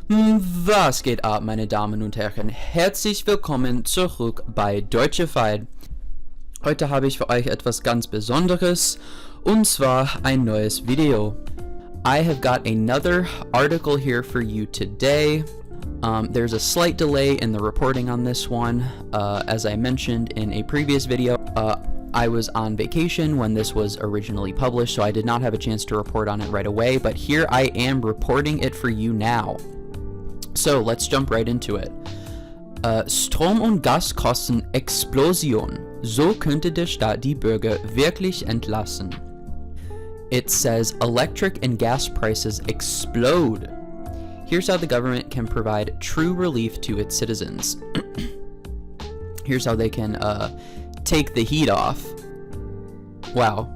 Was geht ab, meine Damen und Herren? Herzlich willkommen zurück bei Deutschified. Heute habe ich für euch etwas ganz Besonderes, und zwar ein neues Video. I have got another article here for you today. There's a slight delay in the reporting on this one. As I mentioned in a previous video, I was on vacation when this was originally published, so I did not have a chance to report on it right away, but here I am reporting it for you now. So let's jump right into it. Strom- und Gaskosten Explosion. So könnte der Staat die Bürger wirklich entlassen. It says electric and gas prices explode. Here's how the government can provide true relief to its citizens. Here's how they can take the heat off. Wow,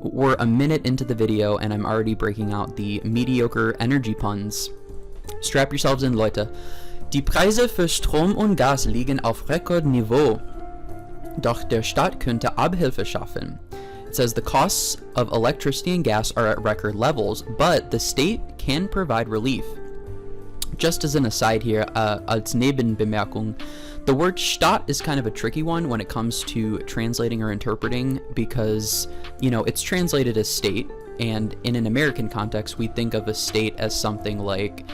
we're a minute into the video and I'm already breaking out the mediocre energy puns. Strap yourselves in, Leute. Die Preise für Strom und Gas liegen auf Rekordniveau. Doch der Staat könnte Abhilfe schaffen. It says the costs of electricity and gas are at record levels, but the state can provide relief. Just as an aside here, als Nebenbemerkung, the word Staat is kind of a tricky one when it comes to translating or interpreting because, it's translated as state, and in an American context, we think of a state as something like,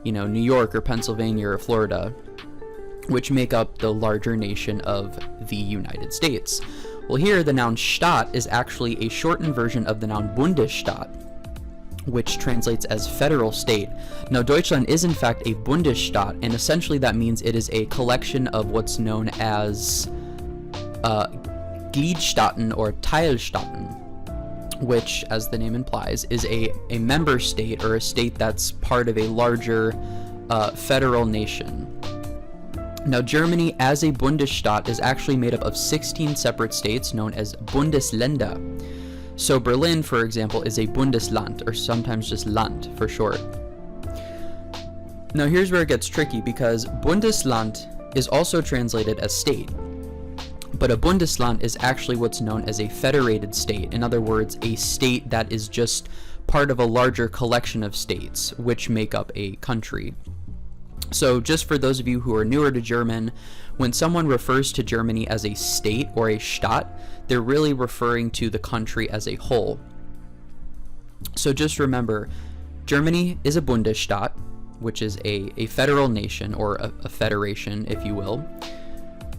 New York or Pennsylvania or Florida, which make up the larger nation of the United States. Well, here the noun Staat is actually a shortened version of the noun Bundesstaat, which translates as federal state. Now, Deutschland is in fact a Bundesstaat, and essentially that means it is a collection of what's known as Gliedstaaten or Teilstaaten, which, as the name implies, is a member state or a state that's part of a larger federal nation. Now, Germany as a Bundesstaat is actually made up of 16 separate states known as Bundesländer. So Berlin, for example, is a Bundesland, or sometimes just Land for short. Now here's where it gets tricky, because Bundesland is also translated as state. But a Bundesland is actually what's known as a federated state. In other words, a state that is just part of a larger collection of states, which make up a country. So just for those of you who are newer to German, when someone refers to Germany as a state or a Staat, they're really referring to the country as a whole. So just remember, Germany is a Bundesstaat, which is a federal nation, or a federation, if you will,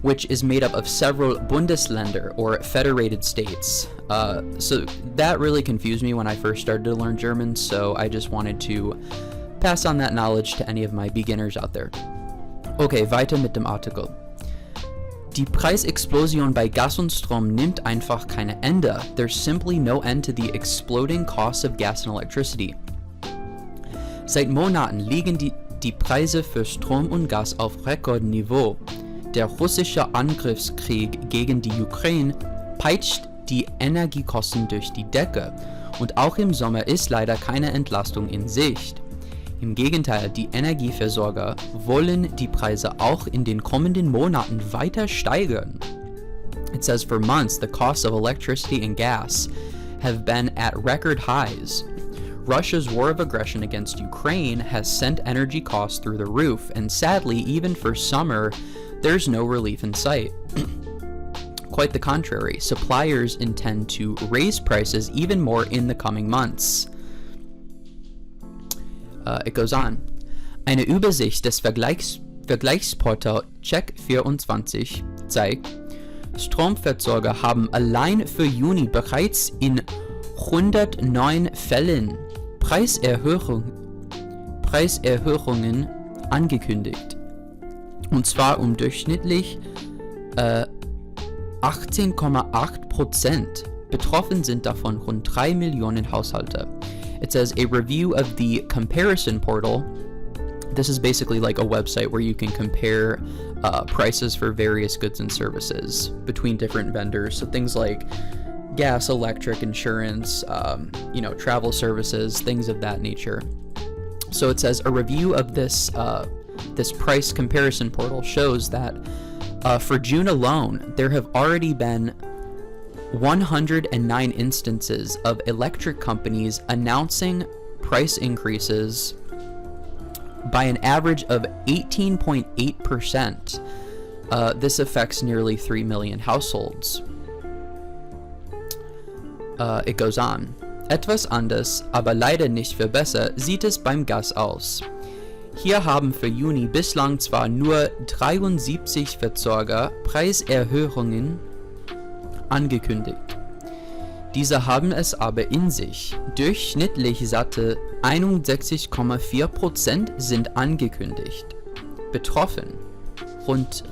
which is made up of several Bundesländer, or federated states. So that really confused me when I first started to learn German, so I just wanted to pass on that knowledge to any of my beginners out there. Okay, weiter mit dem Artikel. Die Preisexplosion bei Gas und Strom nimmt einfach keine Ende. There's simply no end to the exploding costs of gas and electricity. Seit Monaten liegen die Preise für Strom und Gas auf Rekordniveau. Der russische Angriffskrieg gegen die Ukraine peitscht die Energiekosten durch die Decke. Und auch im Sommer ist leider keine Entlastung in Sicht. Im Gegenteil, die Energieversorger wollen die Preise auch in den kommenden Monaten weiter steigern. It says for months the costs of electricity and gas have been at record highs. Russia's war of aggression against Ukraine has sent energy costs through the roof, and sadly, even for summer, there's no relief in sight. Quite the contrary, suppliers intend to raise prices even more in the coming months. It goes on. Eine Übersicht des Vergleichsportal Check24 zeigt, Stromversorger haben allein für Juni bereits in 109 Fällen Preiserhöhungen angekündigt. Und zwar durchschnittlich 18,8%. Betroffen sind davon rund 3 Millionen Haushalte. It says a review of the comparison portal. This is basically like a website where you can compare prices for various goods and services between different vendors. So things like gas, electric, insurance, travel services, things of that nature. So it says a review of this price comparison portal shows that for June alone, there have already been 109 instances of electric companies announcing price increases by an average of 18.8%. This affects nearly 3 million households. It goes on. Etwas anders, aber leider nicht viel besser, sieht es beim Gas aus. Hier haben für Juni bislang zwar nur 73 Versorger Preiserhöhungen angekündigt. Diese haben es aber in sich. Durchschnittlich satte 61,4% sind angekündigt. Betroffen rund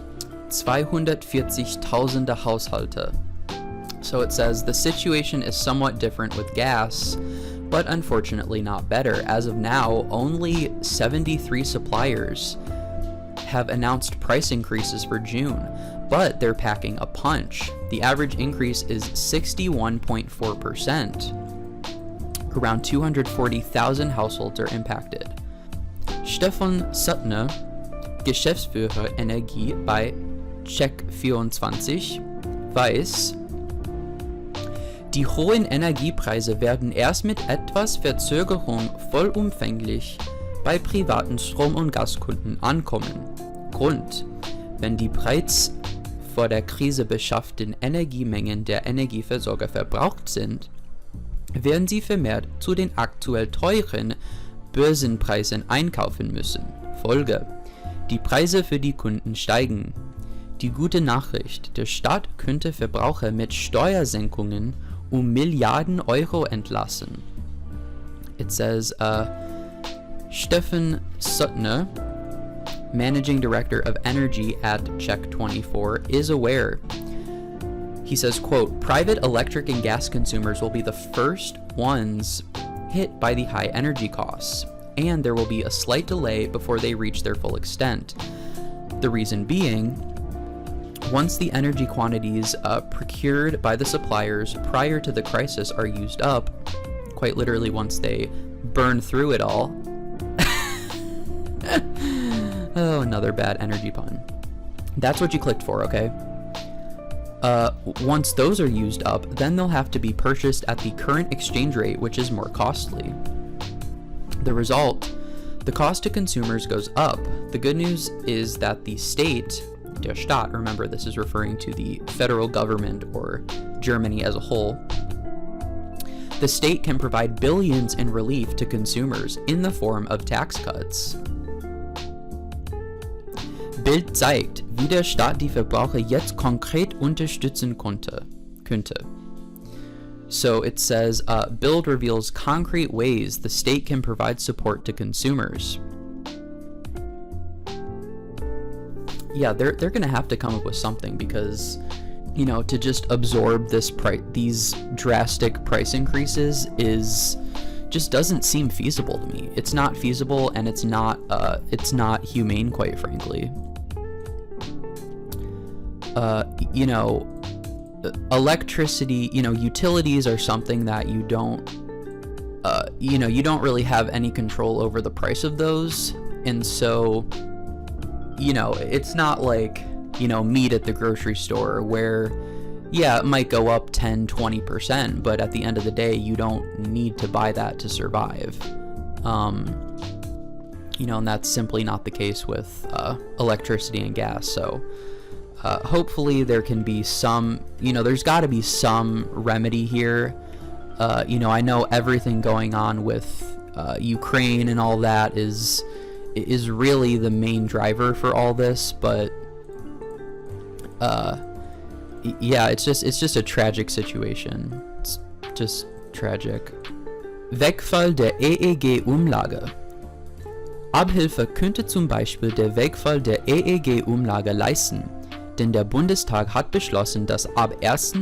240.000 Haushalte. So it says the situation is somewhat different with gas, but unfortunately not better. As of now, only 73 suppliers have announced price increases for June, but they're packing a punch. The average increase is 61.4%. Around 240,000 households are impacted. Stefan Suttner, Geschäftsführer Energie bei Check24, weiß, die hohen Energiepreise werden erst mit etwas Verzögerung vollumfänglich bei privaten Strom- und Gaskunden ankommen. Grund: Wenn die bereits vor der Krise beschafften Energiemengen der Energieversorger verbraucht sind, werden sie vermehrt zu den aktuell teuren Börsenpreisen einkaufen müssen. Folge: Die Preise für die Kunden steigen. Die gute Nachricht: Der Staat könnte Verbraucher mit Steuersenkungen um Milliarden Euro entlassen. It says, Stefan Suttner, Managing Director of Energy at Check24, is aware. He says, quote, private electric and gas consumers will be the first ones hit by the high energy costs, and there will be a slight delay before they reach their full extent. The reason being, once the energy quantities procured by the suppliers prior to the crisis are used up, quite literally once they burn through it all. Oh, another bad energy pun. That's what you clicked for, okay? Once those are used up, then they'll have to be purchased at the current exchange rate, which is more costly. The result, the cost to consumers goes up. The good news is that the state, der Staat, remember this is referring to the federal government or Germany as a whole, the state can provide billions in relief to consumers in the form of tax cuts. Bild zeigt, wie der Staat die Verbraucher jetzt konkret unterstützen könnte. So it says, Bild reveals concrete ways the state can provide support to consumers. Yeah, they're gonna have to come up with something because, you know, to just absorb these drastic price increases just doesn't seem feasible to me. It's not feasible, and it's not humane, quite frankly. You know, electricity, you know, utilities are something that you don't really have any control over the price of those, and so, you know, it's not like, you know, meat at the grocery store where, yeah, it might go up 10-20%, but at the end of the day, you don't need to buy that to survive. You know, and that's simply not the case with electricity and gas. So hopefully there can be some, you know, there's got to be some remedy here. You know, I know everything going on with Ukraine and all that is really the main driver for all this, but yeah, it's just a tragic situation. It's just tragic. Wegfall der EEG-Umlage. Abhilfe könnte zum Beispiel der Wegfall der EEG-Umlage leisten, denn der Bundestag hat beschlossen, dass ab 1.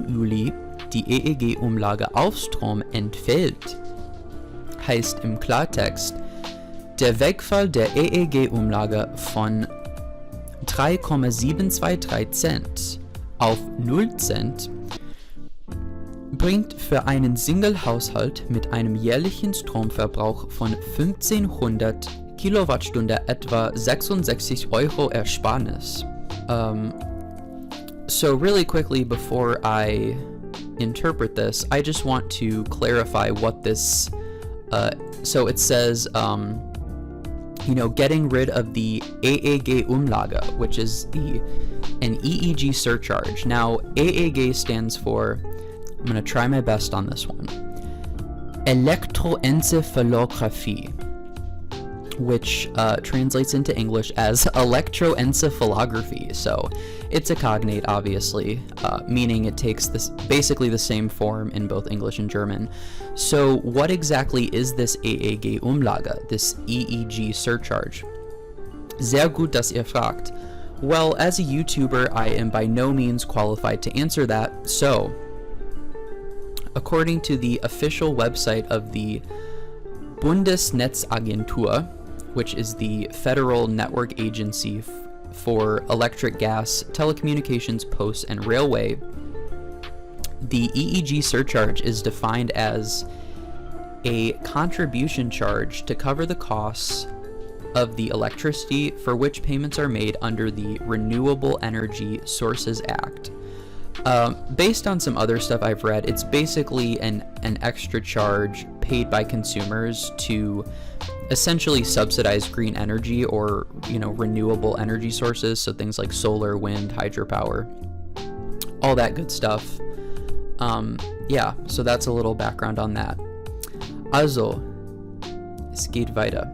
Juli die EEG-Umlage auf Strom entfällt. Heißt im Klartext, der Wegfall der EEG-Umlage von 3,723 Cent auf 0 Cent bringt für einen Single-Haushalt mit einem jährlichen Stromverbrauch von 1500 Kilowattstunden etwa 66 Euro Ersparnis. So really quickly before I interpret this, I just want to clarify what this So it says, getting rid of the EEG-Umlage, which is an EEG surcharge. Now, EEG stands for, I'm going to try my best on this one, electroencephalography, which translates into English as electroencephalography. So it's a cognate, obviously, meaning it takes basically the same form in both English and German. So what exactly is this EEG-Umlage, this EEG surcharge? Sehr gut, dass ihr fragt. Well, as a YouTuber, I am by no means qualified to answer that, so according to the official website of the Bundesnetzagentur, which is the federal network agency for electric, gas, telecommunications, posts, and railway, the EEG surcharge is defined as a contribution charge to cover the costs of the electricity for which payments are made under the Renewable Energy Sources Act. Based on some other stuff I've read, it's basically an extra charge paid by consumers to essentially subsidize green energy or, renewable energy sources. So things like solar, wind, hydropower, all that good stuff. So that's a little background on that. Also, es geht weiter.